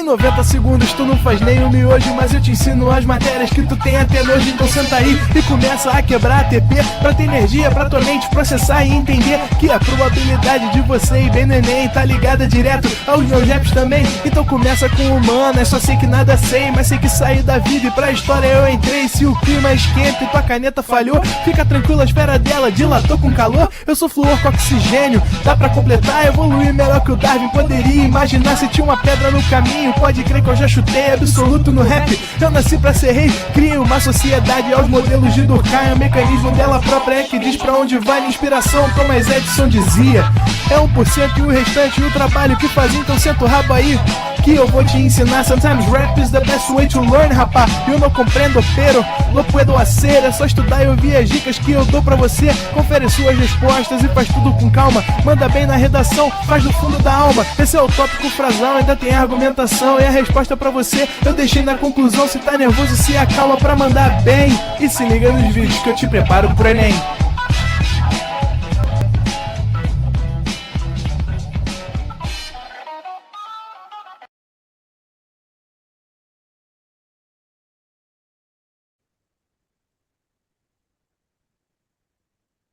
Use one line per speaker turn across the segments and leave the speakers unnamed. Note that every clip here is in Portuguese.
Em 90 segundos tu não faz nem um miojo, mas eu te ensino as matérias que tu tem até nojo. Então senta aí e começa a quebrar ATP pra ter energia pra tua mente processar e entender que a probabilidade de você ir bem no Enem tá ligada direto aos meus raps também. Então começa com humanas, só sei que nada sei, mas sei que saí da vida e pra história eu entrei. Se o clima esquenta e tua caneta falhou, fica tranquilo, a esfera dela dilatou com calor. Eu sou flúor com oxigênio, dá pra completar, evoluir melhor que o Darwin poderia imaginar. Se tinha uma pedra no caminho, pode crer que eu já chutei absoluto no rap. Eu nasci pra ser rei, criei uma sociedade aos modelos de Durkheim. O mecanismo dela própria é que diz pra onde vai a inspiração. Thomas Edison dizia: é 1% e o restante o trabalho que faz. Então senta o rabo aí que eu vou te ensinar. Sometimes rap is the best way to learn, rapá. Eu não compreendo, pero não puedo hacer. É só estudar e ouvir as dicas que eu dou pra você. Confere suas respostas e faz tudo com calma. Manda bem na redação, faz do fundo da alma. Esse é o tópico frasal, ainda tem argumentação. E a resposta pra você eu deixei na conclusão. Se tá nervoso, se acalma pra mandar bem. E se liga nos vídeos que eu te preparo pro Enem.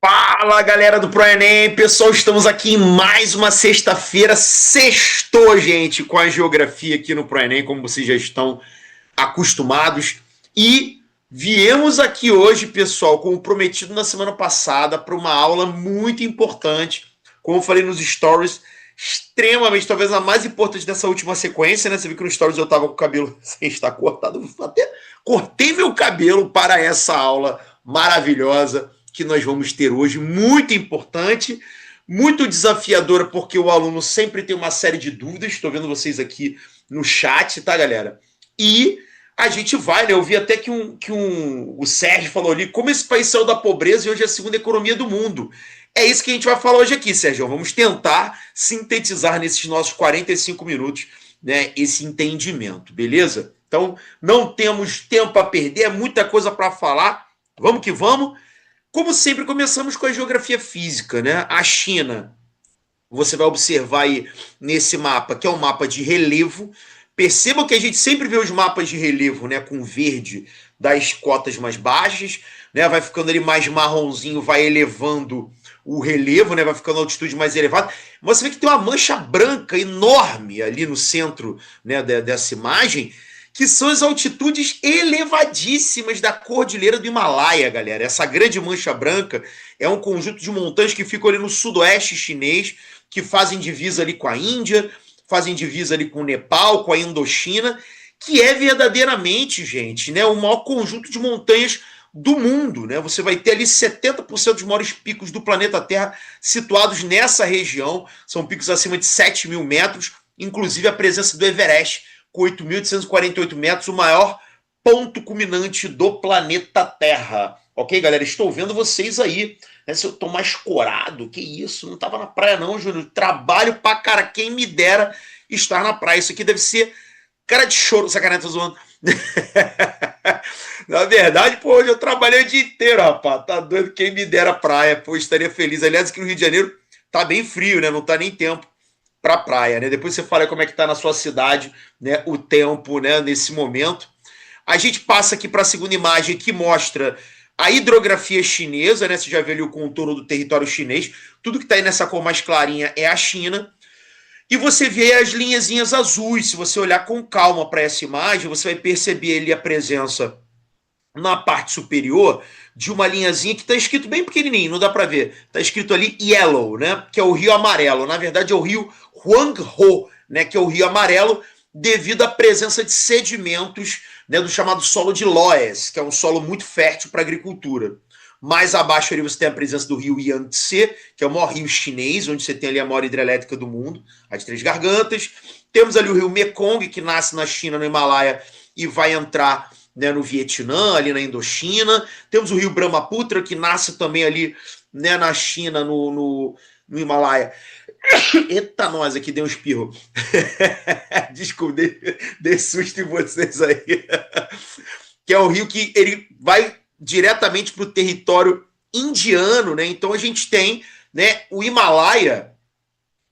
Fala, galera do ProEnem, pessoal, estamos aqui em mais uma sexta-feira. Sextou, gente, com a geografia aqui no ProEnem, como vocês já estão acostumados. E viemos aqui hoje, pessoal, como prometido na semana passada, para uma aula muito importante. Como eu falei nos stories, extremamente, talvez a mais importante dessa última sequência, né? Você viu que no stories eu estava com o cabelo sem estar cortado, até cortei meu cabelo para essa aula maravilhosa que nós vamos ter hoje, muito importante, muito desafiadora, porque o aluno sempre tem uma série de dúvidas. Estou vendo vocês aqui no chat, tá, galera? E a gente vai, né? Eu vi até que o Sérgio falou ali, como esse país saiu da pobreza e hoje é a segunda economia do mundo. É isso que a gente vai falar hoje aqui, Sérgio. Vamos tentar sintetizar nesses nossos 45 minutos, né, esse entendimento, beleza? Então, não temos tempo a perder, é muita coisa para falar. Vamos que vamos. Como sempre, começamos com a geografia física, né? A China, você vai observar aí nesse mapa, que é um mapa de relevo. Percebam que a gente sempre vê os mapas de relevo, né, com verde das cotas mais baixas, né? Vai ficando ali mais marronzinho, vai elevando o relevo, né? Vai ficando a altitude mais elevada. Você vê que tem uma mancha branca enorme ali no centro, né, dessa imagem, que são as altitudes elevadíssimas da Cordilheira do Himalaia, galera. Essa grande mancha branca é um conjunto de montanhas que ficam ali no sudoeste chinês, que fazem divisa ali com a Índia, fazem divisa ali com o Nepal, com a Indochina, que é verdadeiramente, gente, né, o maior conjunto de montanhas do mundo, né? Você vai ter ali 70% dos maiores picos do planeta Terra situados nessa região. São picos acima de 7.000 metros, inclusive a presença do Everest, com 8.848 metros, o maior ponto culminante do planeta Terra. Ok, galera? Estou vendo vocês aí. Né? Se eu tô mais corado, que isso? Não tava na praia não, Júnior. Trabalho pra cara. Quem me dera estar na praia. Isso aqui deve ser cara de choro. Sacanagem, tô zoando. Na verdade, pô, hoje eu trabalhei o dia inteiro, rapaz. Tá doido? Quem me dera praia. Pô, estaria feliz. Aliás, aqui no Rio de Janeiro tá bem frio, né? Não tá nem tempo para praia, né? Depois você fala como é que tá na sua cidade, né, o tempo, né, nesse momento. A gente passa aqui para a segunda imagem que mostra a hidrografia chinesa, né? Você já viu ali o contorno do território chinês. Tudo que tá aí nessa cor mais clarinha é a China. E você vê as linhazinhas azuis. Se você olhar com calma para essa imagem, você vai perceber ali a presença na parte superior de uma linhazinha que está escrito bem pequenininho, não dá para ver. Está escrito ali Yellow, né? Que é o Rio Amarelo. Na verdade é o Rio Huanghe, né? Que é o Rio Amarelo, devido à presença de sedimentos, né, do chamado solo de Loess, que é um solo muito fértil para agricultura. Mais abaixo ali você tem a presença do rio Yangtze, que é o maior rio chinês, onde você tem ali a maior hidrelétrica do mundo, a de Três Gargantas. Temos ali o rio Mekong, que nasce na China, no Himalaia, e vai entrar, né, no Vietnã, ali na Indochina. Temos o rio Brahmaputra, que nasce também ali, né, na China, no Himalaia. Eita, nós aqui deu um espirro. Desculpa, dei susto em vocês aí. Que é o rio que ele vai diretamente para o território indiano, né? Então a gente tem, né, o Himalaia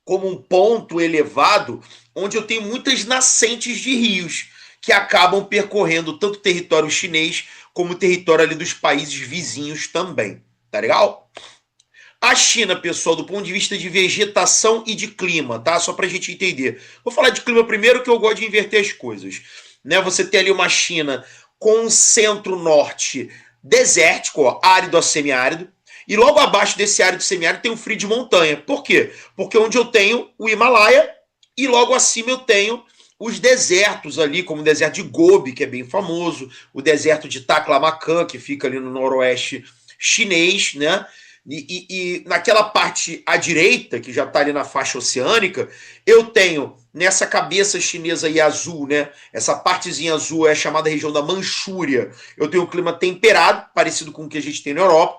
como um ponto elevado, onde eu tenho muitas nascentes de rios, que acabam percorrendo tanto o território chinês, como o território ali dos países vizinhos também. Tá legal? A China, pessoal, do ponto de vista de vegetação e de clima, tá? Só pra gente entender. Vou falar de clima primeiro, que eu gosto de inverter as coisas. Né? Você tem ali uma China com um centro-norte desértico, ó, árido a semiárido, e logo abaixo desse árido semiárido tem um frio de montanha. Por quê? Porque onde eu tenho o Himalaia e logo acima eu tenho os desertos ali, como o deserto de Gobi, que é bem famoso, o deserto de Taklamakan, que fica ali no noroeste chinês, né? E naquela parte à direita, que já está ali na faixa oceânica, eu tenho nessa cabeça chinesa aí azul, né? Essa partezinha azul é a chamada região da Manchúria. Eu tenho um clima temperado, parecido com o que a gente tem na Europa.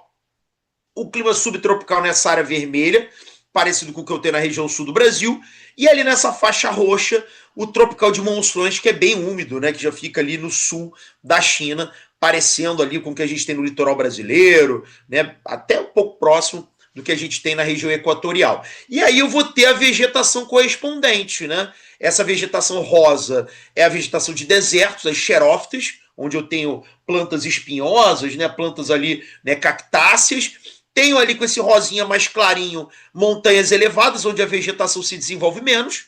O clima subtropical nessa área vermelha, parecido com o que eu tenho na região sul do Brasil. E ali nessa faixa roxa, o tropical de monções, que é bem úmido, né? Que já fica ali no sul da China, parecendo ali com o que a gente tem no litoral brasileiro, né? Até um pouco próximo do que a gente tem na região equatorial. E aí eu vou ter a vegetação correspondente, né? Essa vegetação rosa é a vegetação de desertos, as xerófitas, onde eu tenho plantas espinhosas, né? Plantas ali, né? Cactáceas. Tenho ali com esse rosinha mais clarinho montanhas elevadas, onde a vegetação se desenvolve menos.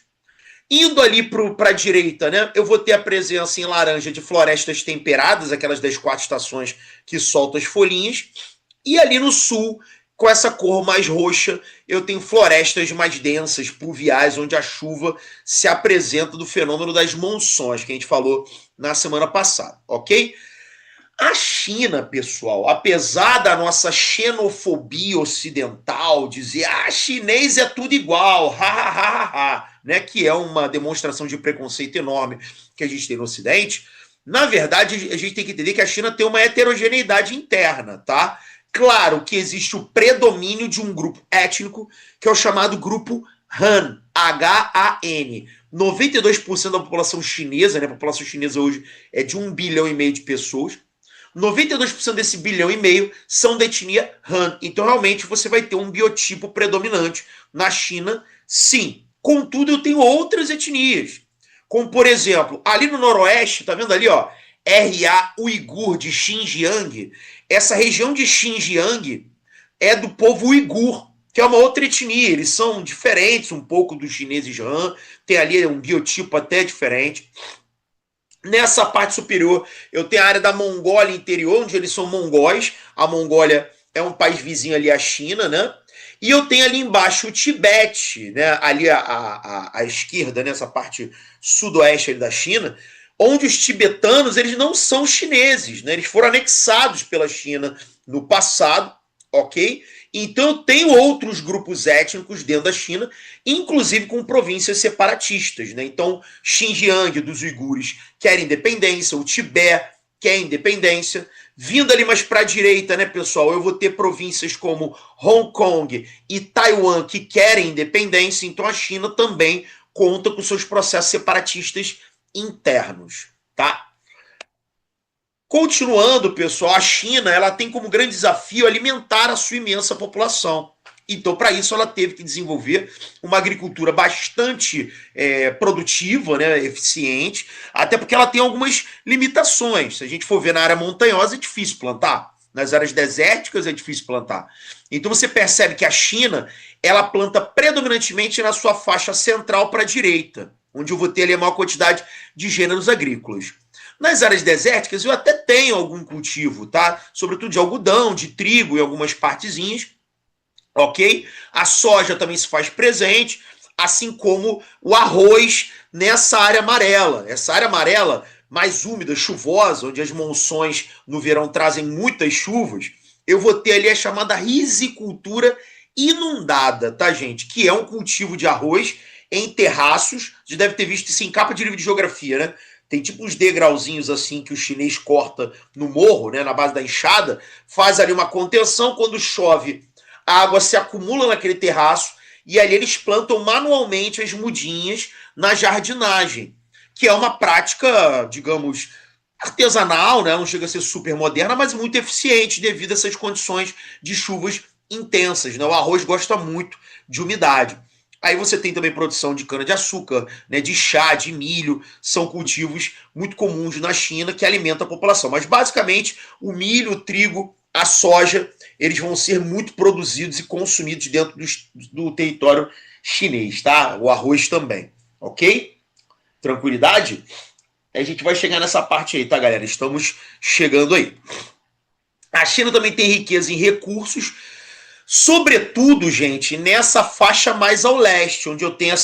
Indo ali para a direita, né, eu vou ter a presença em laranja de florestas temperadas, aquelas das 4 estações que soltam as folhinhas. E ali no sul, com essa cor mais roxa, eu tenho florestas mais densas, pluviais, onde a chuva se apresenta do fenômeno das monções, que a gente falou na semana passada, ok? A China, pessoal, apesar da nossa xenofobia ocidental, dizer chinês é tudo igual, né, que é uma demonstração de preconceito enorme que a gente tem no Ocidente, na verdade, a gente tem que entender que a China tem uma heterogeneidade interna, tá? Claro que existe o predomínio de um grupo étnico, que é o chamado grupo Han, H-A-N. 92% da população chinesa, né, a população chinesa hoje é de 1,5 bilhão de pessoas, 92% desse 1,5 bilhão são da etnia Han. Então, realmente, você vai ter um biotipo predominante na China, sim. Contudo, eu tenho outras etnias. Como, por exemplo, ali no noroeste, tá vendo ali, ó? RA Uigur de Xinjiang. Essa região de Xinjiang é do povo uigur, que é uma outra etnia. Eles são diferentes um pouco dos chineses Han. Tem ali um biotipo até diferente. Nessa parte superior, eu tenho a área da Mongólia interior, onde eles são mongóis. A Mongólia é um país vizinho ali à China, né? E eu tenho ali embaixo o Tibete, né? Ali à esquerda, nessa parte sudoeste da China, onde os tibetanos, eles não são chineses, né? Eles foram anexados pela China no passado, ok? Então eu tenho outros grupos étnicos dentro da China, inclusive com províncias separatistas, né? Então Xinjiang dos uigures quer independência, o Tibete quer independência. Vindo ali mais para a direita, né, pessoal, eu vou ter províncias como Hong Kong e Taiwan que querem independência, então a China também conta com seus processos separatistas internos, tá? Continuando, pessoal, a China ela tem como grande desafio alimentar a sua imensa população. Então, para isso, ela teve que desenvolver uma agricultura bastante produtiva, né, eficiente, até porque ela tem algumas limitações. Se a gente for ver na área montanhosa, é difícil plantar. Nas áreas desérticas, é difícil plantar. Então, você percebe que a China ela planta predominantemente na sua faixa central para a direita, onde eu vou ter ali a maior quantidade de gêneros agrícolas. Nas áreas desérticas, eu até tenho algum cultivo, tá? Sobretudo de algodão, de trigo em algumas partezinhas, ok? A soja também se faz presente, assim como o arroz nessa área amarela. Essa área amarela, mais úmida, chuvosa, onde as monções no verão trazem muitas chuvas, eu vou ter ali a chamada risicultura inundada, tá, gente? Que é um cultivo de arroz em terraços. Você deve ter visto isso em capa de livro de geografia, né? Tem tipo uns degrauzinhos assim que o chinês corta no morro, né, na base da enxada, faz ali uma contenção, quando chove, a água se acumula naquele terraço e ali eles plantam manualmente as mudinhas na jardinagem, que é uma prática, digamos, artesanal, né, não chega a ser super moderna, mas muito eficiente devido a essas condições de chuvas intensas, né? O arroz gosta muito de umidade. Aí você tem também produção de cana-de-açúcar, né, de chá, de milho, são cultivos muito comuns na China que alimentam a população. Mas basicamente o milho, o trigo, a soja, eles vão ser muito produzidos e consumidos dentro do território chinês, tá? O arroz também, ok? Tranquilidade? A gente vai chegar nessa parte aí, tá, galera? Estamos chegando aí. A China também tem riqueza em recursos, sobretudo, gente, nessa faixa mais ao leste, onde eu tenho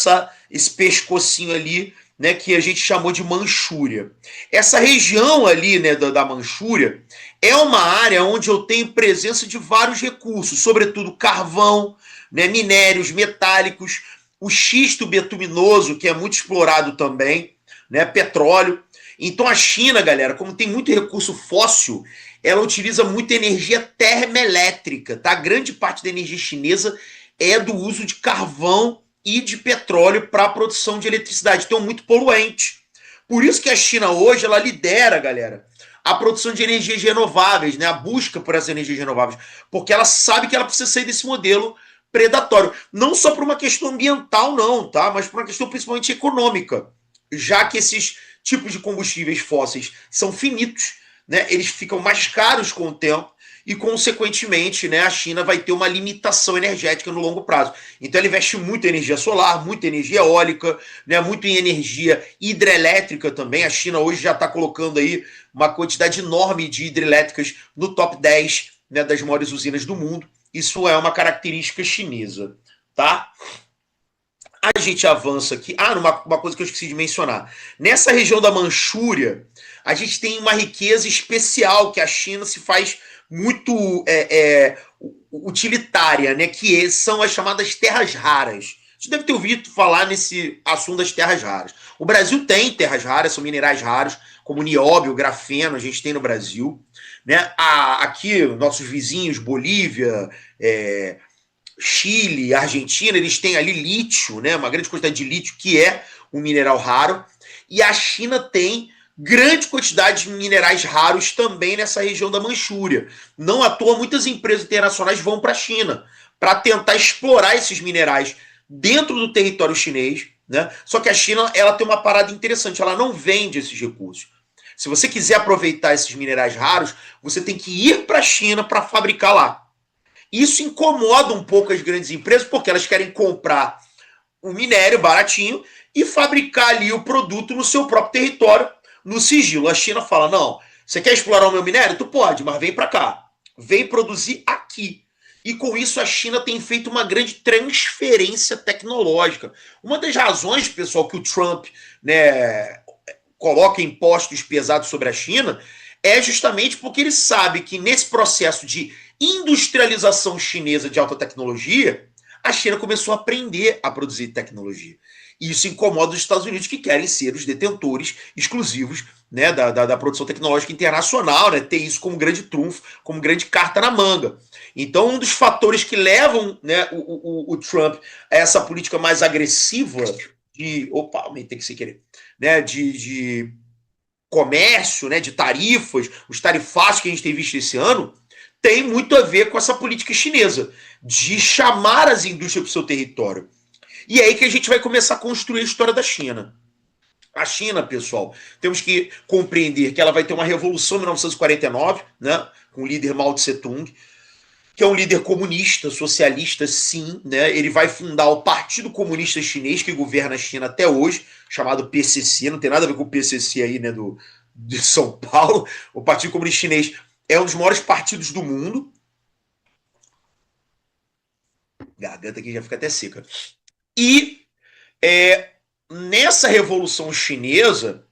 esse pescocinho ali, né, que a gente chamou de Manchúria. Essa região ali, né, da Manchúria, é uma área onde eu tenho presença de vários recursos, sobretudo carvão, né, minérios metálicos, o xisto betuminoso, que é muito explorado também, né, petróleo. Então a China, galera, como tem muito recurso fóssil, ela utiliza muita energia termoelétrica, tá? Grande parte da energia chinesa é do uso de carvão e de petróleo para a produção de eletricidade, então muito poluente. Por isso que a China hoje, ela lidera, galera, a produção de energias renováveis, né? A busca por essas energias renováveis, porque ela sabe que ela precisa sair desse modelo predatório. Não só por uma questão ambiental, não, tá? Mas por uma questão principalmente econômica, já que esses tipos de combustíveis fósseis são finitos, né? Eles ficam mais caros com o tempo e, consequentemente, né, a China vai ter uma limitação energética no longo prazo. Então, ela investe muito em energia solar, muita energia eólica, né, muito em energia hidrelétrica também. A China hoje já está colocando aí uma quantidade enorme de hidrelétricas no top 10, né, das maiores usinas do mundo. Isso é uma característica chinesa, tá? A gente avança aqui. Uma coisa que eu esqueci de mencionar. Nessa região da Manchúria, a gente tem uma riqueza especial que a China se faz muito utilitária, né? Que são as chamadas terras raras. Você deve ter ouvido falar nesse assunto das terras raras. O Brasil tem terras raras, são minerais raros, como nióbio, grafeno, a gente tem no Brasil. Né? Aqui, nossos vizinhos, Bolívia, Chile, Argentina, eles têm ali lítio, né? Uma grande quantidade de lítio, que é um mineral raro. E a China tem grande quantidade de minerais raros também nessa região da Manchúria. Não à toa, muitas empresas internacionais vão para a China para tentar explorar esses minerais dentro do território chinês, né? Só que a China, ela tem uma parada interessante, ela não vende esses recursos. Se você quiser aproveitar esses minerais raros, você tem que ir para a China para fabricar lá. Isso incomoda um pouco as grandes empresas, porque elas querem comprar o minério baratinho e fabricar ali o produto no seu próprio território, no sigilo. A China fala, não, você quer explorar o meu minério? Tu pode, mas vem para cá. Vem produzir aqui. E com isso a China tem feito uma grande transferência tecnológica. Uma das razões, pessoal, que o Trump, né, coloca impostos pesados sobre a China é justamente porque ele sabe que nesse processo de industrialização chinesa de alta tecnologia, a China começou a aprender a produzir tecnologia. E isso incomoda os Estados Unidos, que querem ser os detentores exclusivos, né, da produção tecnológica internacional, né, ter isso como grande trunfo, como grande carta na manga. Então, um dos fatores que levam, né, o Trump a essa política mais agressiva de... Opa, aumentei que sem querer. Né, de comércio, né, de tarifas, os tarifaços que a gente tem visto esse ano, tem muito a ver com essa política chinesa, de chamar as indústrias para o seu território. E é aí que a gente vai começar a construir a história da China. A China, pessoal, temos que compreender que ela vai ter uma revolução em 1949, né, com o líder Mao Tse-tung, que é um líder comunista, socialista, sim, né? Ele vai fundar o Partido Comunista Chinês, que governa a China até hoje, chamado PCC, não tem nada a ver com o PCC aí, né, de São Paulo. O Partido Comunista Chinês é um dos maiores partidos do mundo. Garganta aqui já fica até seca. E nessa Revolução Chinesa,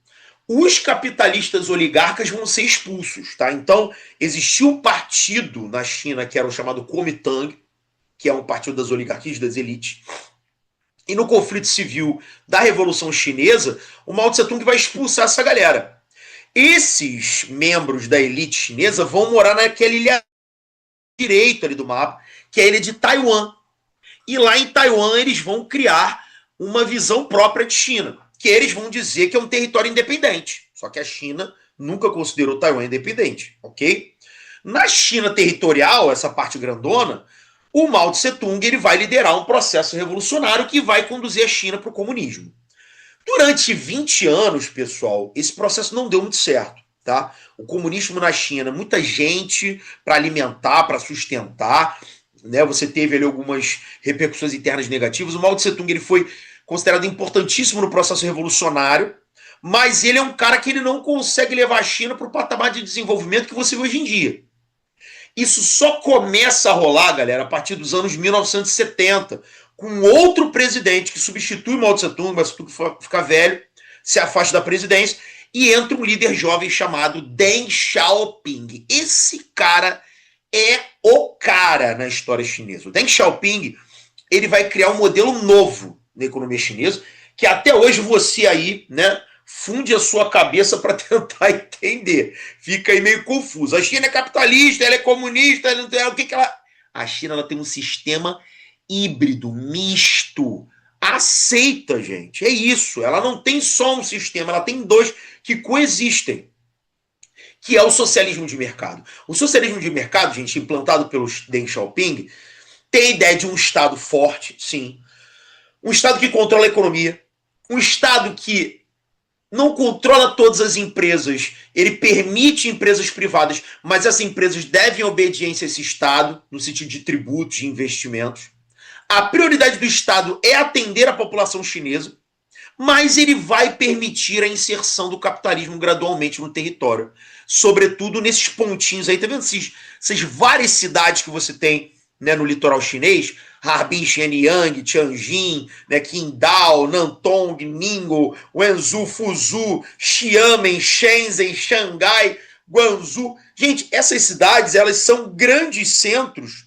os capitalistas oligarcas vão ser expulsos, tá? Então, existiu um partido na China que era o chamado Kuomintang, que é um partido das oligarquias, das elites. E no conflito civil da Revolução Chinesa, o Mao Tse-tung vai expulsar essa galera. Esses membros da elite chinesa vão morar naquela ilha direita ali do mapa, que é a ilha de Taiwan. E lá em Taiwan eles vão criar uma visão própria de China, que eles vão dizer que é um território independente. Só que a China nunca considerou Taiwan independente, ok? Na China territorial, essa parte grandona, o Mao Tse-tung ele vai liderar um processo revolucionário que vai conduzir a China para o comunismo. Durante 20 anos, pessoal, esse processo não deu muito certo. Tá? O comunismo na China, muita gente para alimentar, para sustentar, né? Você teve ali algumas repercussões internas negativas. O Mao Tse-tung ele foi considerado importantíssimo no processo revolucionário, mas ele é um cara que ele não consegue levar a China para o patamar de desenvolvimento que você vê hoje em dia. Isso só começa a rolar, galera, a partir dos anos 1970, com outro presidente que substitui Mao Tse-tung, Mao Tse-tung fica velho, se afasta da presidência, e entra um líder jovem chamado Deng Xiaoping. Esse cara é o cara na história chinesa. O Deng Xiaoping ele vai criar um modelo novo na economia chinesa, que até hoje você aí, né, funde a sua cabeça para tentar entender. Fica aí meio confuso. A China é capitalista, ela é comunista, ela não tem, o que ela... A China ela tem um sistema híbrido, misto. Aceita, gente. É isso. Ela não tem só um sistema, ela tem dois que coexistem, que é o socialismo de mercado. O socialismo de mercado, gente, implantado pelo Deng Xiaoping, tem a ideia de um Estado forte, sim. Um Estado que controla a economia. Um Estado que não controla todas as empresas. Ele permite empresas privadas, mas essas empresas devem obediência a esse Estado, no sentido de tributos, de investimentos. A prioridade do Estado é atender a população chinesa, mas ele vai permitir a inserção do capitalismo gradualmente no território. Sobretudo nesses pontinhos aí, tá vendo? Essas várias cidades que você tem, né, no litoral chinês, Harbin, Shenyang, Tianjin, né, Qingdao, Nantong, Ningbo, Wenzhou, Fuzhou, Xiamen, Shenzhen, Xangai, Guangzhou. Gente, essas cidades, elas são grandes centros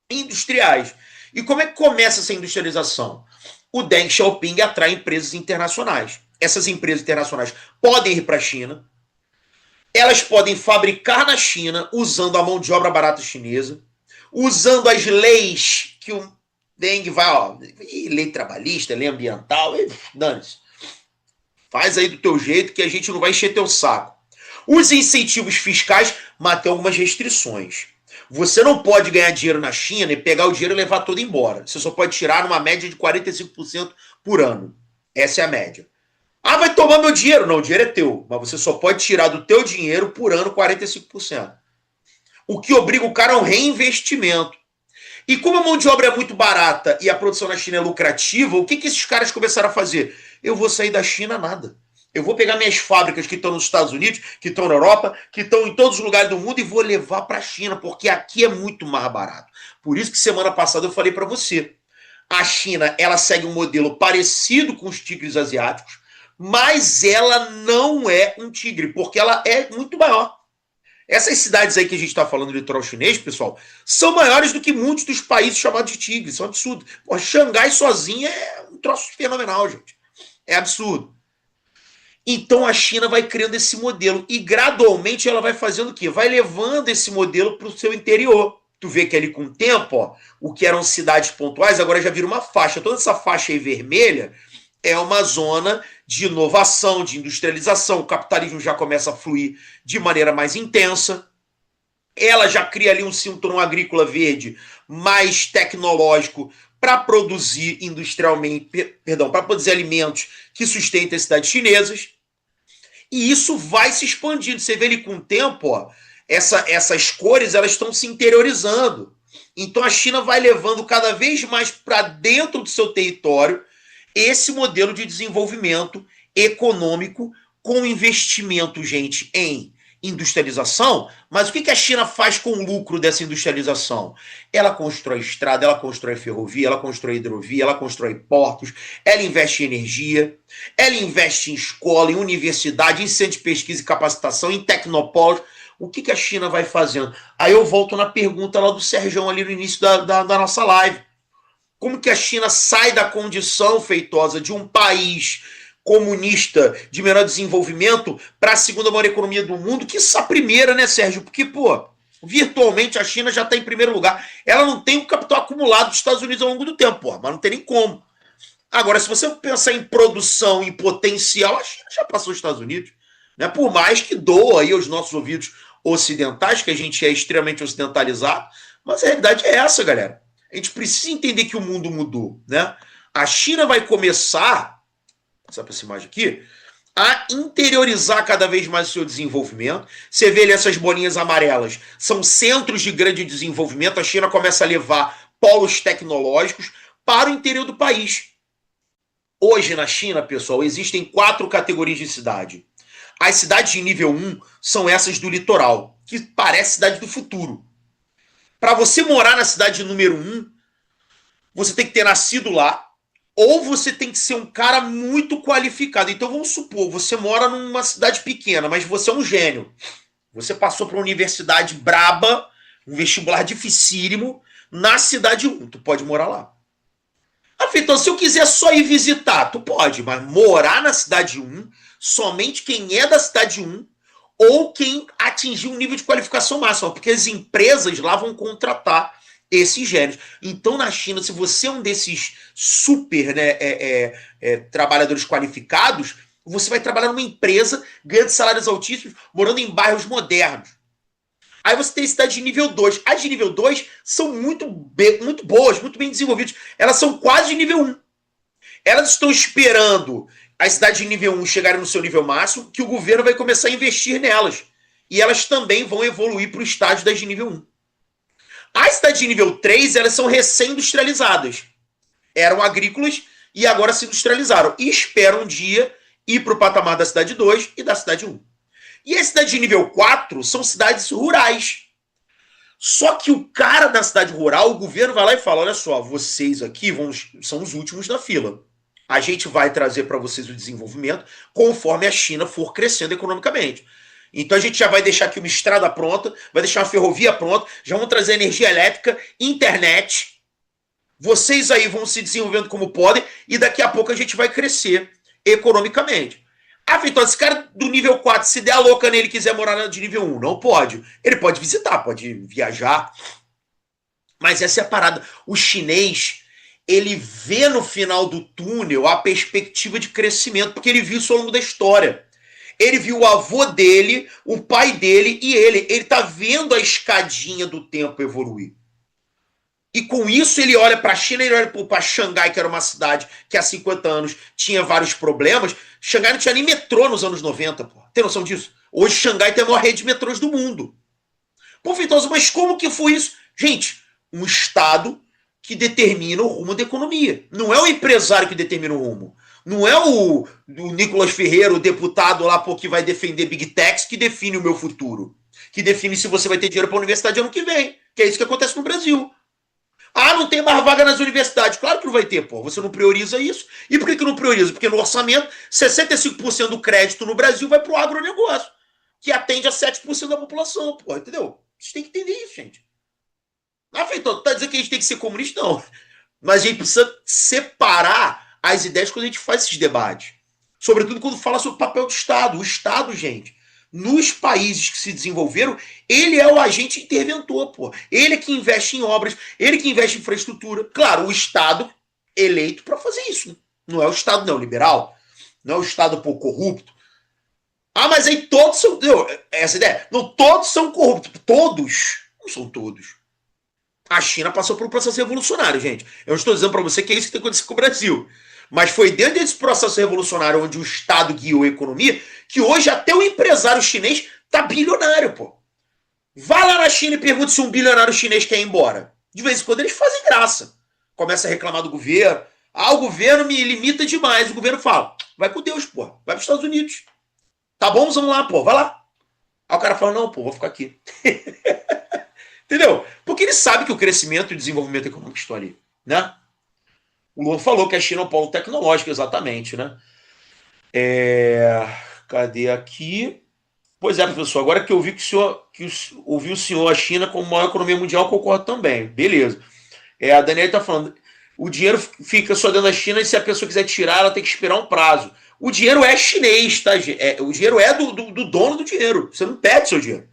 industriais. E como é que começa essa industrialização? O Deng Xiaoping atrai empresas internacionais. Essas empresas internacionais podem ir para a China, elas podem fabricar na China usando a mão de obra barata chinesa, usando as leis que o Deng vai, ó, lei trabalhista, lei ambiental, dane-se. Faz aí do teu jeito que a gente não vai encher teu saco. Os incentivos fiscais, mas tem algumas restrições. Você não pode ganhar dinheiro na China e pegar o dinheiro e levar todo embora. Você só pode tirar numa média de 45% por ano. Essa é a média. Ah, vai tomar meu dinheiro. Não, o dinheiro é teu. Mas você só pode tirar do teu dinheiro por ano 45%. O que obriga o cara a um reinvestimento. E como a mão de obra é muito barata e a produção na China é lucrativa, o que esses caras começaram a fazer? Eu vou sair da China nada. Eu vou pegar minhas fábricas que estão nos Estados Unidos, que estão na Europa, que estão em todos os lugares do mundo e vou levar para a China, porque aqui é muito mais barato. Por isso que semana passada eu falei para você. A China, ela segue um modelo parecido com os tigres asiáticos, mas ela não é um tigre, porque ela é muito maior. Essas cidades aí que a gente está falando do litoral chinês, pessoal, são maiores do que muitos dos países chamados de tigres. Isso é um absurdo. Pô, Xangai sozinha é um troço fenomenal, gente. É absurdo. Então a China vai criando esse modelo e gradualmente ela vai fazendo o quê? Vai levando esse modelo para o seu interior. Tu vê que ali com o tempo, ó, o que eram cidades pontuais, agora já vira uma faixa. Toda essa faixa aí vermelha é uma zona de inovação, de industrialização. O capitalismo já começa a fluir de maneira mais intensa. Ela já cria ali um cinturão agrícola verde mais tecnológico para produzir industrialmente, para produzir alimentos que sustentem as cidades chinesas. E isso vai se expandindo. Você vê ali com o tempo, ó, essas cores elas estão se interiorizando. Então a China vai levando cada vez mais para dentro do seu território esse modelo de desenvolvimento econômico com investimento, gente, em industrialização. Mas o que a China faz com o lucro dessa industrialização? Ela constrói estrada, ela constrói ferrovia, ela constrói hidrovia, ela constrói portos, ela investe em energia, ela investe em escola, em universidade, em centro de pesquisa e capacitação, em tecnopolos. O que a China vai fazendo? Aí eu volto na pergunta lá do Serjão ali no início da nossa live. Como que a China sai da condição feitosa de um país comunista de menor desenvolvimento para a segunda maior economia do mundo, que essa primeira, né, Sérgio? Porque, pô, virtualmente a China já está em primeiro lugar. Ela não tem o capital acumulado dos Estados Unidos ao longo do tempo, pô, mas não tem nem como. Agora, se você pensar em produção, em potencial, a China já passou os Estados Unidos, né? Por mais que doa aí aos nossos ouvidos ocidentais, que a gente é extremamente ocidentalizado, mas a realidade é essa, galera. A gente precisa entender que o mundo mudou, né? A China vai começar, vou passar para essa imagem aqui, a interiorizar cada vez mais o seu desenvolvimento. Você vê ali essas bolinhas amarelas, são centros de grande desenvolvimento. A China começa a levar polos tecnológicos para o interior do país. Hoje na China, pessoal, existem 4 categorias de cidade. As cidades de nível 1 são essas do litoral, que parece cidade do futuro. Para você morar na cidade número 1, você tem que ter nascido lá, ou você tem que ser um cara muito qualificado. Então vamos supor, você mora numa cidade pequena, mas você é um gênio. Você passou para uma universidade braba, um vestibular dificílimo, na cidade 1, tu pode morar lá. Então, se eu quiser só ir visitar, tu pode, mas morar na cidade 1, somente quem é da cidade 1 ou quem atingiu um nível de qualificação máxima, porque as empresas lá vão contratar esses gênios. Então, na China, se você é um desses super trabalhadores qualificados, você vai trabalhar numa empresa, ganhando salários altíssimos, morando em bairros modernos. Aí você tem cidades de nível 2. As de nível 2 são muito boas, muito bem desenvolvidas. Elas são quase de nível 1. Elas estão esperando as cidades de nível 1 chegarem no seu nível máximo, que o governo vai começar a investir nelas. E elas também vão evoluir para o estágio das de nível 1. As cidades de nível 3, elas são recém-industrializadas. Eram agrícolas e agora se industrializaram. E esperam um dia ir para o patamar da cidade 2 e da cidade 1. E as cidades de nível 4 são cidades rurais. Só que o cara da cidade rural, o governo vai lá e fala, olha só, vocês aqui são os últimos da fila. A gente vai trazer para vocês o desenvolvimento conforme a China for crescendo economicamente. Então a gente já vai deixar aqui uma estrada pronta, vai deixar uma ferrovia pronta, já vamos trazer energia elétrica, internet. Vocês aí vão se desenvolvendo como podem e daqui a pouco a gente vai crescer economicamente. Então, esse cara do nível 4, se der a louca nele e quiser morar de nível 1, não pode. Ele pode visitar, pode viajar. Mas essa é a parada. O chinês, ele vê no final do túnel a perspectiva de crescimento, porque ele viu isso ao longo da história. Ele viu o avô dele, o pai dele e ele. Ele tá vendo a escadinha do tempo evoluir. E com isso ele olha para a China, ele olha para Xangai, que era uma cidade que há 50 anos tinha vários problemas. Xangai não tinha nem metrô nos anos 90, pô. Tem noção disso? Hoje Xangai tem a maior rede de metrôs do mundo. Pô, Feitosa, mas como que foi isso? Gente, um Estado que determina o rumo da economia. Não é o empresário que determina o rumo. Não é o Nicolas Ferreira, o deputado lá pô, que vai defender Big Techs, que define o meu futuro. Que define se você vai ter dinheiro para a universidade ano que vem. Que é isso que acontece no Brasil. Ah, não tem mais vaga nas universidades. Claro que não vai ter, pô. Você não prioriza isso. E por que não prioriza? Porque no orçamento, 65% do crédito no Brasil vai para o agronegócio, que atende a 7% da população, pô. Entendeu? Vocês têm que entender isso, gente. Ah, Feitosa, tá dizendo que a gente tem que ser comunista? Não. Mas a gente precisa separar as ideias quando a gente faz esses debates. Sobretudo quando fala sobre o papel do Estado. O Estado, gente, nos países que se desenvolveram, ele é o agente interventor, pô. Ele é que investe em obras, ele que investe em infraestrutura. Claro, o Estado eleito para fazer isso. Não é o Estado neoliberal, não é o Estado pô, corrupto. Ah, mas aí todos são... Essa ideia? Não, todos são corruptos. Todos? Não são todos. A China passou por um processo revolucionário, gente. Eu não estou dizendo para você que é isso que tem acontecido com o Brasil. Mas foi dentro desse processo revolucionário onde o Estado guiou a economia que hoje até o empresário chinês tá bilionário, pô. Vá lá na China e pergunte se um bilionário chinês quer ir embora. De vez em quando eles fazem graça. Começa a reclamar do governo. Ah, o governo me limita demais. O governo fala, vai com Deus, pô. Vai para os Estados Unidos. Tá bom, vamos lá, pô. Vai lá. Aí o cara fala, não, pô, vou ficar aqui. Entendeu? Porque ele sabe que o crescimento e o desenvolvimento econômico estão ali, né? O Luan falou que a China é um polo tecnológico, exatamente, né? Cadê aqui? Pois é, professor, agora que eu vi ouvi o senhor a China como maior economia mundial, concordo também. Beleza. A Daniela está falando, o dinheiro fica só dentro da China e se a pessoa quiser tirar, ela tem que esperar um prazo. O dinheiro é chinês, tá? O dinheiro é do dono do dinheiro. Você não perde seu dinheiro.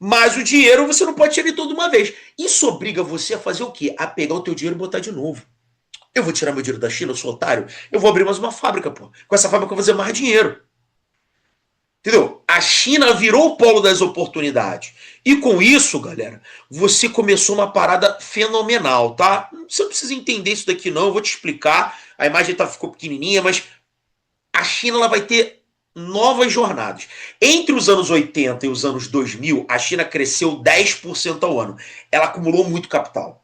Mas o dinheiro você não pode tirar ele todo de uma vez. Isso obriga você a fazer o quê? A pegar o teu dinheiro e botar de novo. Eu vou tirar meu dinheiro da China, eu sou otário. Eu vou abrir mais uma fábrica, pô. Com essa fábrica eu vou fazer mais dinheiro. Entendeu? A China virou o polo das oportunidades. E com isso, galera, você começou uma parada fenomenal, tá? Você não precisa entender isso daqui não, eu vou te explicar. A imagem ficou pequenininha, mas a China ela vai ter novas jornadas. Entre os anos 80 e os anos 2000, a China cresceu 10% ao ano. Ela acumulou muito capital.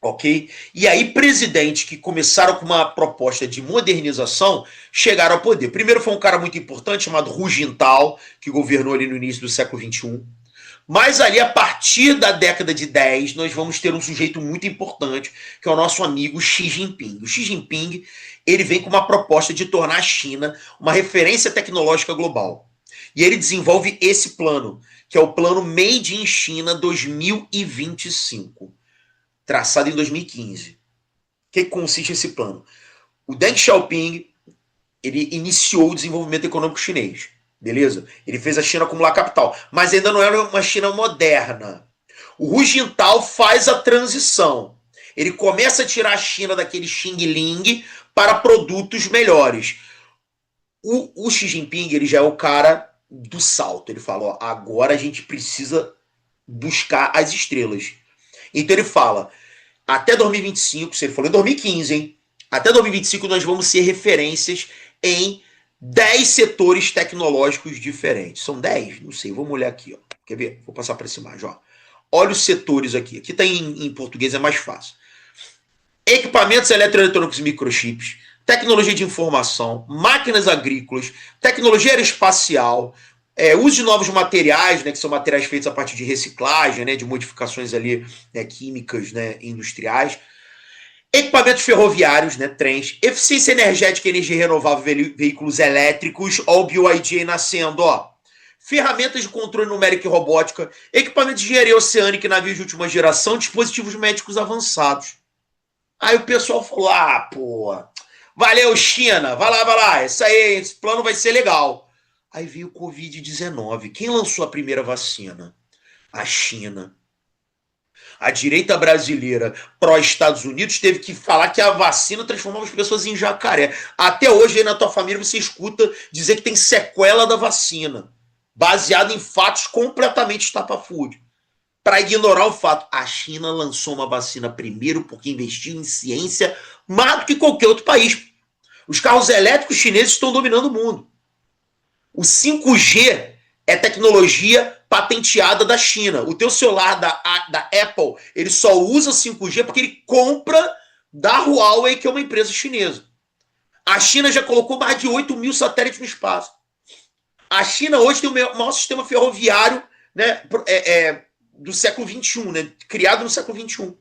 Ok? E aí, presidentes que começaram com uma proposta de modernização chegaram ao poder. Primeiro foi um cara muito importante chamado Hu Jintao, que governou ali no início do século XXI. Mas ali, a partir da década de 10, nós vamos ter um sujeito muito importante, que é o nosso amigo Xi Jinping. O Xi Jinping, ele vem com uma proposta de tornar a China uma referência tecnológica global. E ele desenvolve esse plano, que é o plano Made in China 2025. Traçado em 2015. O que consiste esse plano? O Deng Xiaoping, ele iniciou o desenvolvimento econômico chinês, beleza? Ele fez a China acumular capital, mas ainda não era uma China moderna. O Hu Jintao faz a transição. Ele começa a tirar a China daquele Xing Ling para produtos melhores. O Xi Jinping, ele já é o cara do salto. Ele fala, ó, agora a gente precisa buscar as estrelas. Então ele fala, até 2025, você falou em 2015, hein? Até 2025 nós vamos ser referências em 10 setores tecnológicos diferentes. São 10? Não sei, vamos olhar aqui, ó. Quer ver? Vou passar para essa imagem, ó. Olha os setores aqui. Aqui está em português, é mais fácil. Equipamentos eletroeletrônicos e microchips, tecnologia de informação, máquinas agrícolas, tecnologia aeroespacial, uso de novos materiais, né, que são materiais feitos a partir de reciclagem, né, de modificações ali, né, químicas, né, industriais, equipamentos ferroviários, né, trens, eficiência energética, energia renovável, veículos elétricos, ó o BYD nascendo, ó, ferramentas de controle numérico e robótica, equipamentos de engenharia oceânica e navios de última geração, dispositivos médicos avançados. Aí o pessoal falou, pô, valeu China, vai lá, isso aí, esse plano vai ser legal. Aí veio o Covid-19. Quem lançou a primeira vacina? A China. A direita brasileira pró-Estados Unidos teve que falar que a vacina transformava as pessoas em jacaré. Até hoje aí na tua família você escuta dizer que tem sequela da vacina, baseado em fatos completamente estapafúrdios. Para ignorar o fato, a China lançou uma vacina primeiro porque investiu em ciência mais do que qualquer outro país. Os carros elétricos chineses estão dominando o mundo. O 5G é tecnologia patenteada da China. O teu celular da Apple, ele só usa 5G porque ele compra da Huawei, que é uma empresa chinesa. A China já colocou mais de 8 mil satélites no espaço. A China hoje tem o maior sistema ferroviário, né, do século XXI, né, criado no século XXI.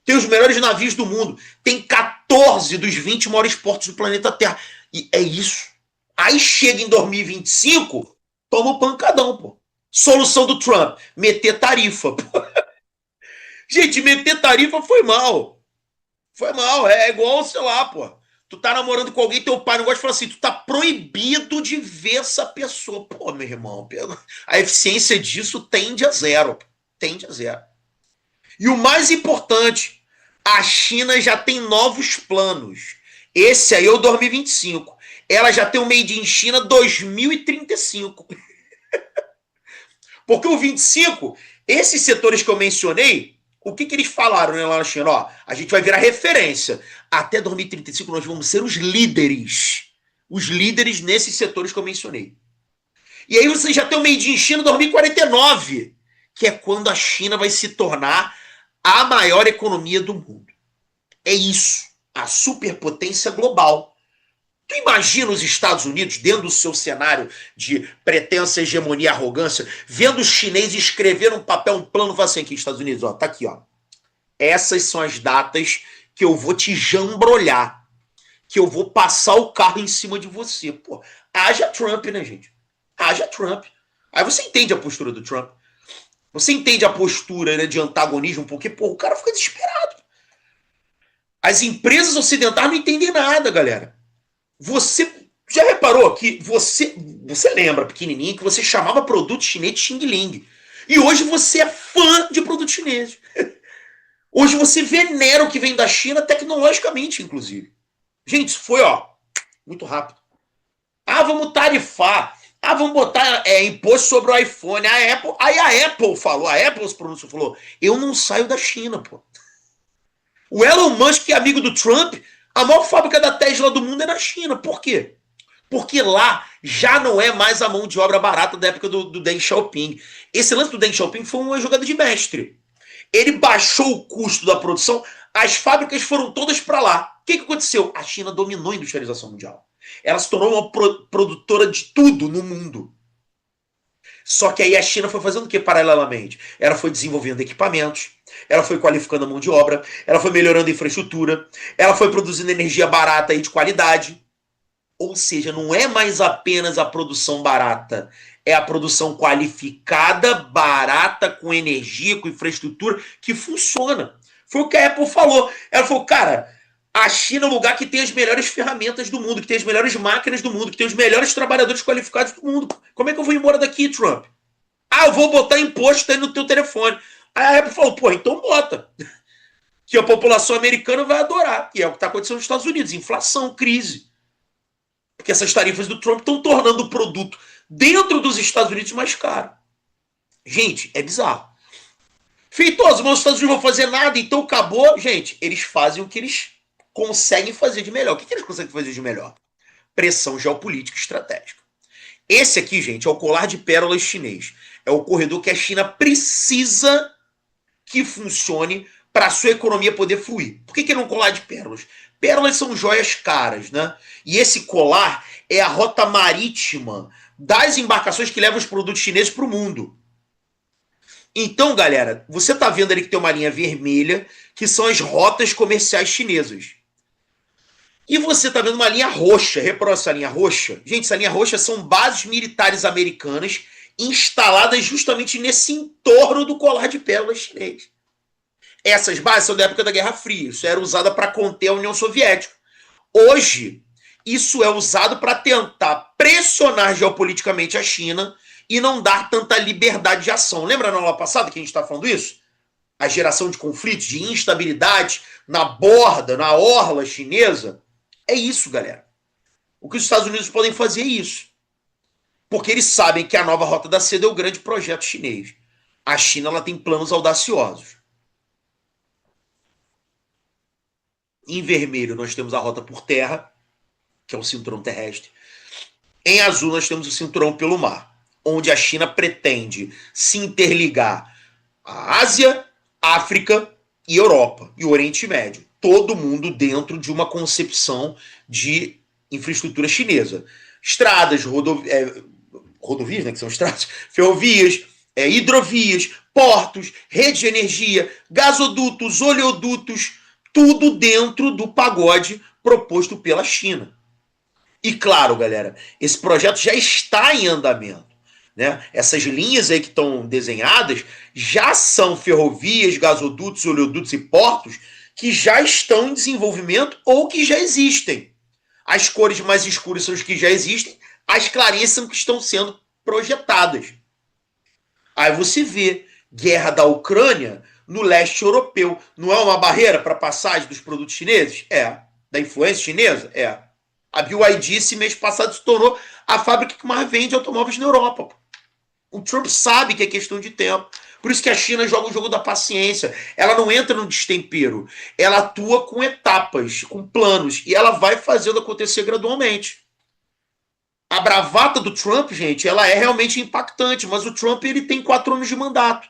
Tem os melhores navios do mundo. Tem 14 dos 20 maiores portos do planeta Terra. E é isso. Aí chega em 2025, toma um pancadão, pô. Solução do Trump, meter tarifa, pô. Gente, meter tarifa foi mal. Foi mal, é igual, sei lá, pô. Tu tá namorando com alguém, teu pai não gosta de falar assim, tu tá proibido de ver essa pessoa. Pô, meu irmão, a eficiência disso tende a zero. Tende a zero. E o mais importante, a China já tem novos planos. Esse aí é o 2025. Ela já tem o Made in China 2035. Porque o 25, esses setores que eu mencionei, o que eles falaram, né, lá na China? Ó, a gente vai virar referência. Até 2035 nós vamos ser os líderes. Os líderes nesses setores que eu mencionei. E aí você já tem o Made in China 2049, que é quando a China vai se tornar a maior economia do mundo. É isso. A superpotência global. Tu imagina os Estados Unidos, dentro do seu cenário de pretensa hegemonia e arrogância, vendo os chineses escrever um papel, um plano, assim aqui, Estados Unidos, ó, tá aqui, ó. Essas são as datas que eu vou te jambrolhar, que eu vou passar o carro em cima de você. Pô, haja Trump, né, gente? Haja Trump. Aí você entende a postura do Trump. Você entende a postura, né, de antagonismo, porque, pô, o cara fica desesperado. As empresas ocidentais não entendem nada, galera. Você já reparou que você lembra, pequenininho, que você chamava produto chinês de Xing Ling. E hoje você é fã de produto chinês. Hoje você venera o que vem da China tecnologicamente, inclusive. Gente, isso foi, ó, muito rápido. Vamos tarifar. Vamos botar imposto sobre o iPhone. A Apple se pronunciou, falou, eu não saio da China, pô. O Elon Musk, que é amigo do Trump, a maior fábrica da Tesla do mundo é na China. Por quê? Porque lá já não é mais a mão de obra barata da época do Deng Xiaoping. Esse lance do Deng Xiaoping foi uma jogada de mestre. Ele baixou o custo da produção, as fábricas foram todas para lá. O que aconteceu? A China dominou a industrialização mundial. Ela se tornou uma produtora de tudo no mundo. Só que aí a China foi fazendo o que paralelamente? Ela foi desenvolvendo equipamentos, ela foi qualificando a mão de obra, ela foi melhorando a infraestrutura, ela foi produzindo energia barata e de qualidade. Ou seja, não é mais apenas a produção barata, é a produção qualificada, barata, com energia, com infraestrutura, que funciona. Foi o que a Apple falou. Ela falou, cara, a China é o lugar que tem as melhores ferramentas do mundo, que tem as melhores máquinas do mundo, que tem os melhores trabalhadores qualificados do mundo. Como é que eu vou embora daqui, Trump? Eu vou botar imposto aí no teu telefone. Aí a Apple falou, pô, então bota. Que a população americana vai adorar. E é o que está acontecendo nos Estados Unidos. Inflação, crise. Porque essas tarifas do Trump estão tornando o produto dentro dos Estados Unidos mais caro. Gente, é bizarro. Feitoso, mas os Estados Unidos não vão fazer nada, então acabou. Gente, eles fazem o que eles conseguem fazer de melhor. O que eles conseguem fazer de melhor? Pressão geopolítica estratégica. Esse aqui, gente, é o colar de pérolas chinês. É o corredor que a China precisa que funcione para a sua economia poder fluir. Por que é um colar de pérolas? Pérolas são joias caras, né? E esse colar é a rota marítima das embarcações que levam os produtos chineses para o mundo. Então, galera, você está vendo ali que tem uma linha vermelha, que são as rotas comerciais chinesas. E você está vendo uma linha roxa. Reparou essa linha roxa? Gente, essa linha roxa são bases militares americanas instaladas justamente nesse entorno do colar de pérolas chinês. Essas bases são da época da Guerra Fria. Isso era usado para conter a União Soviética. Hoje, isso é usado para tentar pressionar geopoliticamente a China e não dar tanta liberdade de ação. Lembra na aula passada que a gente está falando isso? A geração de conflitos, de instabilidade na borda, na orla chinesa. É isso, galera. O que os Estados Unidos podem fazer é isso. Porque eles sabem que a nova Rota da Seda é o grande projeto chinês. A China ela tem planos audaciosos. Em vermelho nós temos a rota por terra, que é o cinturão terrestre. Em azul nós temos o cinturão pelo mar, onde a China pretende se interligar a Ásia, África e Europa, e o Oriente Médio. Todo mundo dentro de uma concepção de infraestrutura chinesa. Estradas, rodovias, né, que são estradas, ferrovias, hidrovias, portos, rede de energia, gasodutos, oleodutos, tudo dentro do pagode proposto pela China. E claro, galera, esse projeto já está em andamento. Né? Essas linhas aí que estão desenhadas já são ferrovias, gasodutos, oleodutos e portos que já estão em desenvolvimento ou que já existem. As cores mais escuras são as que já existem, as clarinhas são as que estão sendo projetadas. Aí você vê guerra da Ucrânia no leste europeu. Não é uma barreira para a passagem dos produtos chineses? É. Da influência chinesa? É. A BYD, esse mês passado, se tornou a fábrica que mais vende automóveis na Europa. O Trump sabe que é questão de tempo. Por isso que a China joga o jogo da paciência. Ela não entra no destempero. Ela atua com etapas, com planos. E ela vai fazendo acontecer gradualmente. A bravata do Trump, gente, ela é realmente impactante. Mas o Trump, ele tem 4 anos de mandato.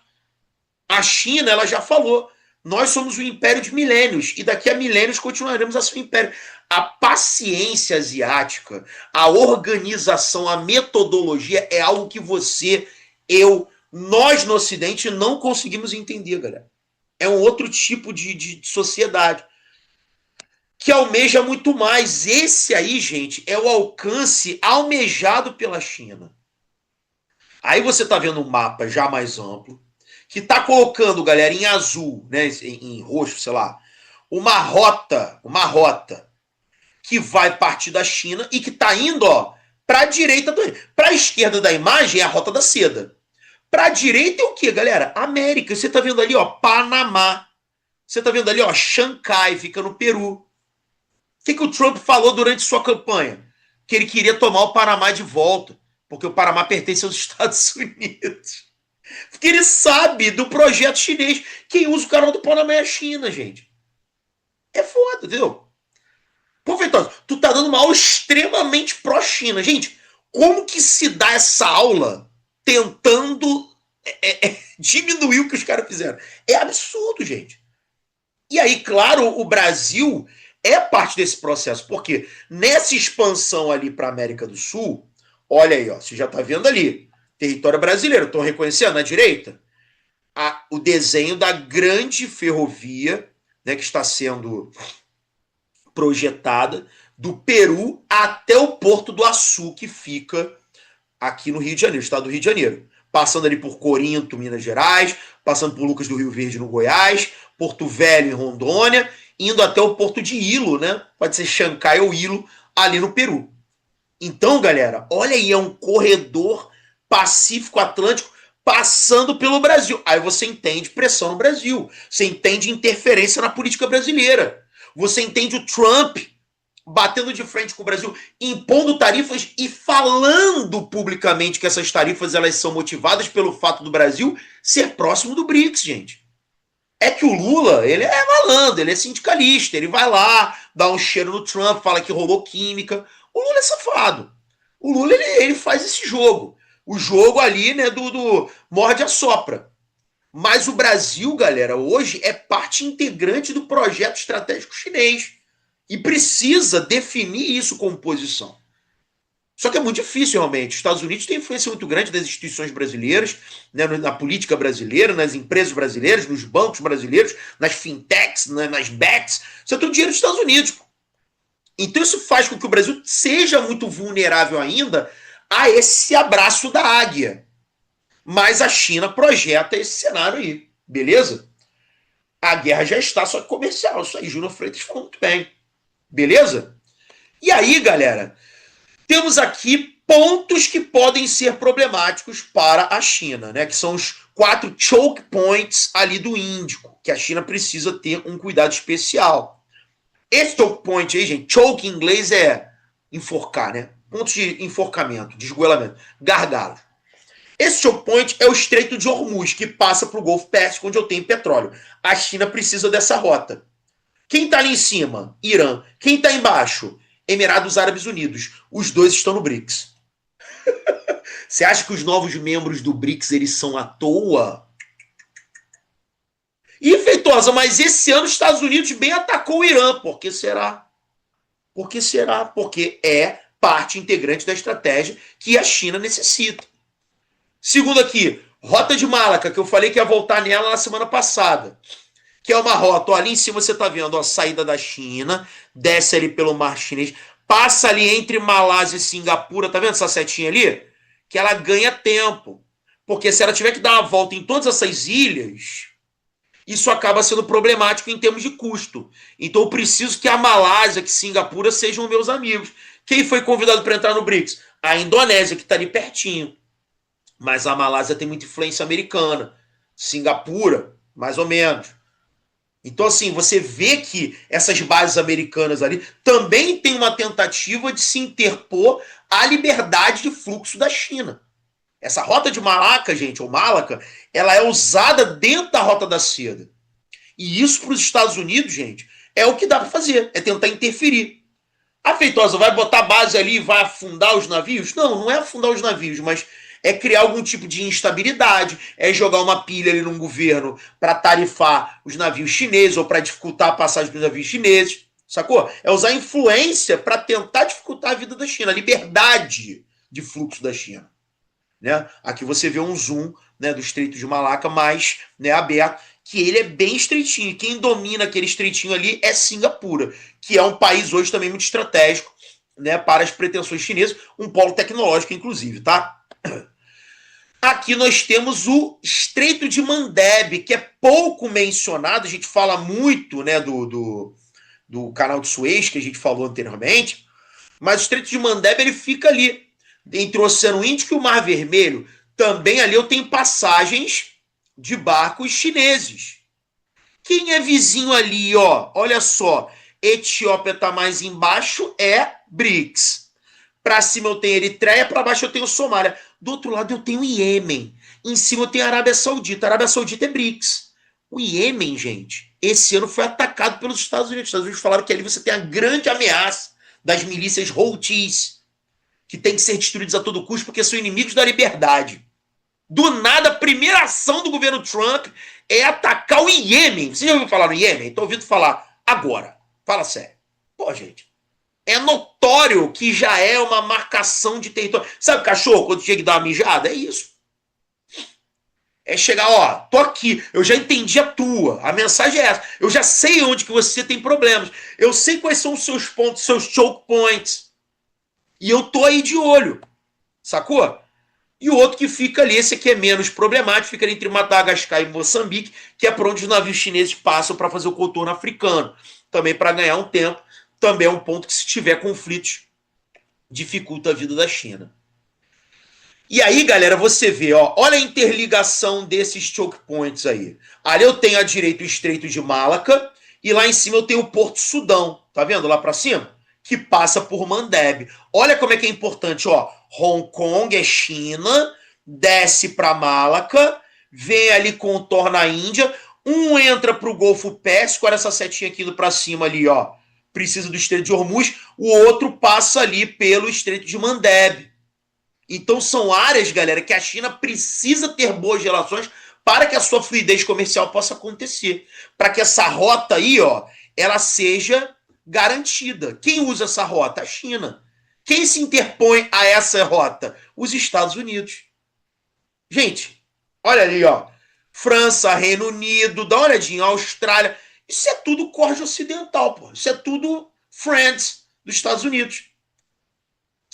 A China, ela já falou, nós somos um império de milênios, e daqui a milênios continuaremos a ser um império. A paciência asiática, a organização, a metodologia é algo que você, eu, nós no Ocidente não conseguimos entender, galera. É um outro tipo de sociedade que almeja muito mais. Esse aí, gente, é o alcance almejado pela China. Aí você tá vendo um mapa já mais amplo, que está colocando, galera, em azul, né, em roxo, sei lá, uma rota que vai partir da China e que está indo, para a direita, para a esquerda da imagem é a Rota da Seda. Para a direita é o quê, galera? América. Você está vendo ali, Panamá. Você está vendo ali, Xangai, fica no Peru. O que o Trump falou durante sua campanha? Que ele queria tomar o Panamá de volta, porque o Panamá pertence aos Estados Unidos. Porque ele sabe do projeto chinês. Quem usa o canal do Panamá é a China, gente. É foda, entendeu? Pô, Feitosa, tu tá dando uma aula extremamente pró-China. Gente, como que se dá essa aula tentando diminuir o que os caras fizeram? É absurdo, gente. E aí, claro, o Brasil é parte desse processo, porque nessa expansão ali para a América do Sul, olha aí, ó, você já tá vendo ali, território brasileiro, estão reconhecendo na direita? O desenho da grande ferrovia, né, que está sendo projetada do Peru até o Porto do Açu, que fica aqui no Rio de Janeiro, estado do Rio de Janeiro. Passando ali por Corinto, Minas Gerais, passando por Lucas do Rio Verde, no Goiás, Porto Velho, em Rondônia, indo até o Porto de Ilo, né? Pode ser Xancai ou Ilo, ali no Peru. Então, galera, olha aí, é um corredor Pacífico-Atlântico passando pelo Brasil. Aí você entende pressão no Brasil, você entende interferência na política brasileira, você entende o Trump batendo de frente com o Brasil, impondo tarifas e falando publicamente que essas tarifas elas são motivadas pelo fato do Brasil ser próximo do BRICS, gente. É que o Lula, ele é malandro, ele é sindicalista, ele vai lá, dá um cheiro no Trump, fala que rolou química. O Lula é safado. O Lula, ele faz esse jogo. O jogo ali, né, do morde a sopra. Mas o Brasil, galera, hoje é parte integrante do projeto estratégico chinês. E precisa definir isso como posição. Só que é muito difícil, realmente. Os Estados Unidos têm influência muito grande das instituições brasileiras, né, na política brasileira, nas empresas brasileiras, nos bancos brasileiros, nas fintechs, nas BECs. Isso é tudo dinheiro dos Estados Unidos. Então isso faz com que o Brasil seja muito vulnerável ainda a esse abraço da águia. Mas a China projeta esse cenário aí, beleza? A guerra já está, só que comercial. Isso aí, Júnior Freitas falou muito bem. Beleza? E aí, galera, temos aqui pontos que podem ser problemáticos para a China, né? Que são os 4 choke points ali do Índico, que a China precisa ter um cuidado especial. Esse choke point aí, gente, choke em inglês é enforcar, né? Pontos de enforcamento, de esgoelamento, gargalo. Esse choke point é o Estreito de Hormuz, que passa para o Golfo Pérsico, onde eu tenho petróleo. A China precisa dessa rota. Quem está ali em cima? Irã. Quem está embaixo? Emirados Árabes Unidos. Os dois estão no BRICS. Você acha que os novos membros do BRICS eles são à toa? E, Feitosa, mas esse ano os Estados Unidos bem atacou o Irã. Por que será? Por que será? Porque é parte integrante da estratégia que a China necessita. Segundo aqui, Rota de Malaca, que eu falei que ia voltar nela na semana passada. Que é uma rota, ó, ali em cima você está vendo, ó, a saída da China, desce ali pelo Mar Chinês, passa ali entre Malásia e Singapura, tá vendo essa setinha ali? Que ela ganha tempo. Porque se ela tiver que dar uma volta em todas essas ilhas, isso acaba sendo problemático em termos de custo. Então eu preciso que a Malásia, que Singapura sejam meus amigos. Quem foi convidado para entrar no BRICS? A Indonésia, que está ali pertinho. Mas a Malásia tem muita influência americana. Singapura, mais ou menos. Então, assim, você vê que essas bases americanas ali também tem uma tentativa de se interpor à liberdade de fluxo da China. Essa rota de Malaca, gente, ou Malaca, ela é usada dentro da Rota da Seda. E isso para os Estados Unidos, gente, é o que dá para fazer, é tentar interferir. A Feitosa vai botar base ali e vai afundar os navios? Não, não é afundar os navios, mas é criar algum tipo de instabilidade, é jogar uma pilha ali num governo para tarifar os navios chineses ou para dificultar a passagem dos navios chineses, sacou? É usar influência para tentar dificultar a vida da China, a liberdade de fluxo da China. Né? Aqui você vê um zoom, né, do Estreito de Malaca mais, né, aberto, que ele é bem estreitinho. Quem domina aquele estreitinho ali é Singapura, que é um país hoje também muito estratégico, né, para as pretensões chinesas, um polo tecnológico inclusive, tá? Aqui nós temos o Estreito de Mandeb, que é pouco mencionado, a gente fala muito, né, do canal de Suez, que a gente falou anteriormente, mas o Estreito de Mandeb ele fica ali, entre o Oceano Índico e o Mar Vermelho. Também ali eu tenho passagens de barcos chineses. Quem é vizinho ali, ó? Olha só, Etiópia está mais embaixo, é BRICS. Pra cima eu tenho Eritreia, pra baixo eu tenho Somália. Do outro lado eu tenho Iêmen. Em cima eu tenho Arábia Saudita. A Arábia Saudita é BRICS. O Iêmen, gente, esse ano foi atacado pelos Estados Unidos. Os Estados Unidos falaram que ali você tem a grande ameaça das milícias Houthis, que tem que ser destruídos a todo custo porque são inimigos da liberdade. Do nada, a primeira ação do governo Trump é atacar o Iêmen. Você já ouviu falar no Iêmen? Estou ouvindo falar agora. Fala sério. Pô, gente, é notório que já é uma marcação de território. Sabe o cachorro quando chega e dá uma mijada? É isso. É chegar, ó, tô aqui, eu já entendi a tua. A mensagem é essa. Eu já sei onde que você tem problemas. Eu sei quais são os seus pontos, seus choke points. E eu tô aí de olho. Sacou? E o outro que fica ali, esse aqui é menos problemático, fica entre Madagascar e Moçambique, que é por onde os navios chineses passam para fazer o contorno africano. Também para ganhar um tempo. Também é um ponto que, se tiver conflitos, dificulta a vida da China. E aí, galera, você vê, ó, olha a interligação desses choke points aí. Ali eu tenho à direita o Estreito de Malaca e lá em cima eu tenho o Porto Sudão. Tá vendo lá para cima? Que passa por Mandeb. Olha como é que é importante, ó. Hong Kong é China, desce para Malaca, vem ali, contorna a Índia, um entra para o Golfo Pérsico, olha essa setinha aqui indo para cima ali, ó. Precisa do Estreito de Hormuz, o outro passa ali pelo Estreito de Mandeb. Então são áreas, galera, que a China precisa ter boas relações para que a sua fluidez comercial possa acontecer. Para que essa rota aí, ó, ela seja garantida. Quem usa essa rota? A China. Quem se interpõe a essa rota? Os Estados Unidos. Gente, olha ali, ó. França, Reino Unido, dá uma olhadinha, Austrália. Isso é tudo corte ocidental, pô. Isso é tudo friends dos Estados Unidos.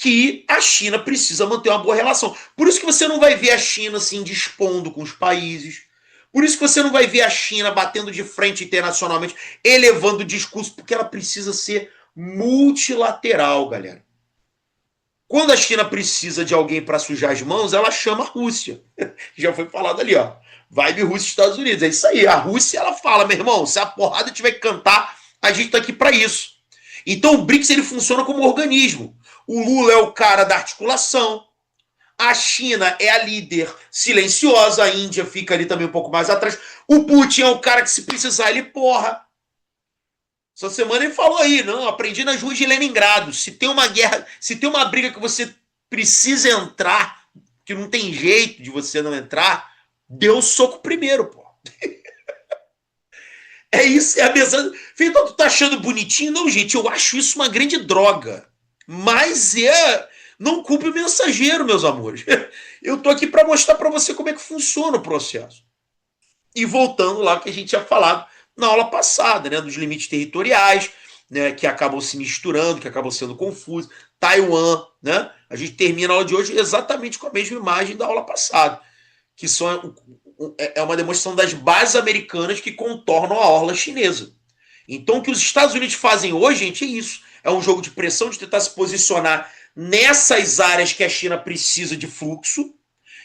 Que a China precisa manter uma boa relação. Por isso que você não vai ver a China assim dispondo com os países. Por isso que você não vai ver a China batendo de frente internacionalmente, elevando o discurso, porque ela precisa ser multilateral, galera. Quando a China precisa de alguém para sujar as mãos, ela chama a Rússia. Já foi falado ali, ó. Vibe Rússia e Estados Unidos. É isso aí. A Rússia, ela fala, meu irmão, se a porrada tiver que cantar, a gente tá aqui para isso. Então o BRICS, ele funciona como organismo. O Lula é o cara da articulação. A China é a líder silenciosa. A Índia fica ali também um pouco mais atrás. O Putin é o cara que, se precisar, ele porra. Essa semana ele falou aí, não, aprendi nas ruas de Leningrado. Se tem uma guerra, se tem uma briga que você precisa entrar, que não tem jeito de você não entrar, dê o soco primeiro, pô. É isso, é a mensagem. Então, tu tá achando bonitinho? Não, gente, eu acho isso uma grande droga. Mas não culpe o mensageiro, meus amores. Eu tô aqui para mostrar para você como é que funciona o processo. E voltando lá que a gente tinha falado na aula passada, né, dos limites territoriais, né, que acabam se misturando, que acabam sendo confusos. Taiwan, né? A gente termina a aula de hoje exatamente com a mesma imagem da aula passada, que é uma demonstração das bases americanas que contornam a orla chinesa. Então, o que os Estados Unidos fazem hoje, gente, é isso. É um jogo de pressão, de tentar se posicionar nessas áreas que a China precisa de fluxo.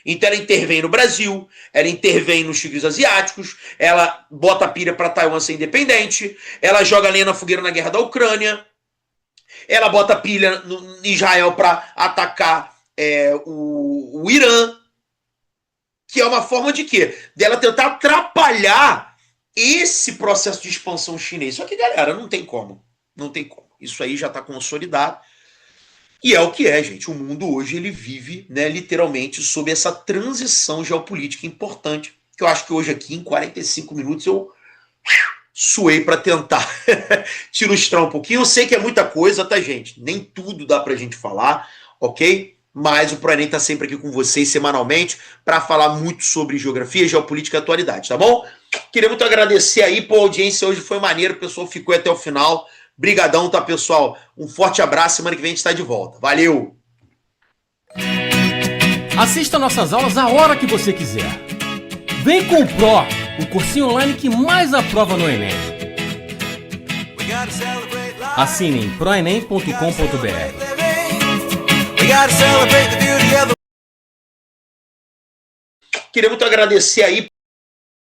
Então, ela intervém no Brasil, ela intervém nos tigres asiáticos, ela bota a pilha para Taiwan ser independente, ela joga lenha na fogueira na guerra da Ucrânia, ela bota a pilha em Israel para atacar o Irã, que é uma forma de quê? Dela tentar atrapalhar esse processo de expansão chinês. Só que, galera, não tem como. Não tem como. Isso aí já está consolidado. E é o que é, gente. O mundo hoje, ele vive, né, literalmente sob essa transição geopolítica importante, que eu acho que hoje aqui, em 45 minutos, eu suei para tentar te ilustrar um pouquinho. Eu sei que é muita coisa, tá, gente? Nem tudo dá pra gente falar, ok? Mas o ProEnem tá sempre aqui com vocês semanalmente para falar muito sobre geografia, geopolítica e atualidade, tá bom? Queria muito agradecer aí, pô, a audiência hoje foi maneiro, o pessoal ficou até o final. Brigadão, tá, pessoal? Um forte abraço, semana que vem a gente tá de volta. Valeu!
Assista nossas aulas a hora que você quiser. Vem com o Pro, o cursinho online que mais aprova no Enem. Assine em proenem.com.br.
Queria muito agradecer aí